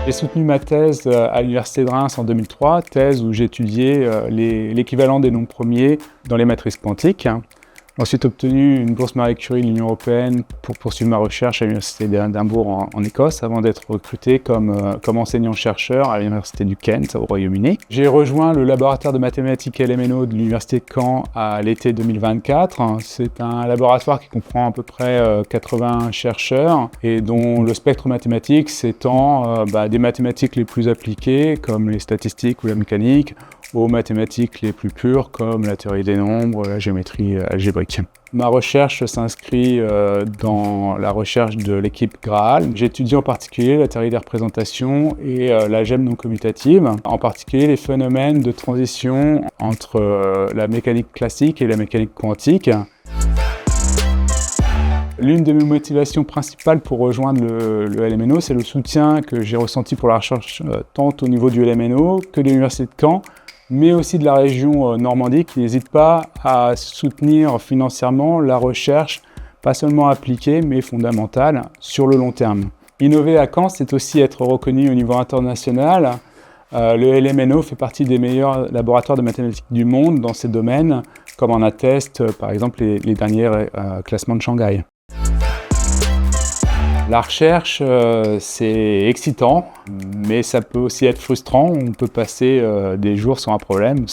J'ai soutenu ma thèse à l'Université de Reims en 2003, thèse où j'étudiais l'équivalent des nombres premiers dans les matrices quantiques. J'ai ensuite obtenu une bourse Marie Curie de l'Union européenne pour poursuivre ma recherche à l'Université d'Édimbourg en Écosse, avant d'être recruté comme enseignant-chercheur à l'Université du Kent au Royaume-Uni. J'ai rejoint le laboratoire de mathématiques LMNO de l'Université de Caen à l'été 2024. C'est un laboratoire qui comprend à peu près 80 chercheurs et dont le spectre mathématique s'étend des mathématiques les plus appliquées, comme les statistiques ou la mécanique, aux mathématiques les plus pures comme la théorie des nombres, la géométrie algébrique. Ma recherche s'inscrit dans la recherche de l'équipe Graal. J'étudie en particulier la théorie des représentations et l'algèbre non commutative, en particulier les phénomènes de transition entre la mécanique classique et la mécanique quantique. L'une de mes motivations principales pour rejoindre le LMNO, c'est le soutien que j'ai ressenti pour la recherche tant au niveau du LMNO que de l'Université de Caen, mais aussi de la région Normandie qui n'hésite pas à soutenir financièrement la recherche, pas seulement appliquée, mais fondamentale, sur le long terme. Innover à Caen, c'est aussi être reconnu au niveau international. Le LMNO fait partie des meilleurs laboratoires de mathématiques du monde dans ces domaines, comme en attestent par exemple les derniers classements de Shanghai. La recherche, c'est excitant, mais ça peut aussi être frustrant. On peut passer des jours sans un problème,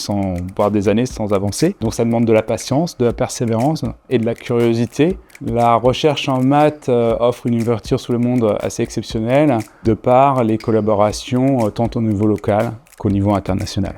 voire des années sans avancer. Donc ça demande de la patience, de la persévérance et de la curiosité. La recherche en maths offre une ouverture sur le monde assez exceptionnelle, de par les collaborations tant au niveau local qu'au niveau international.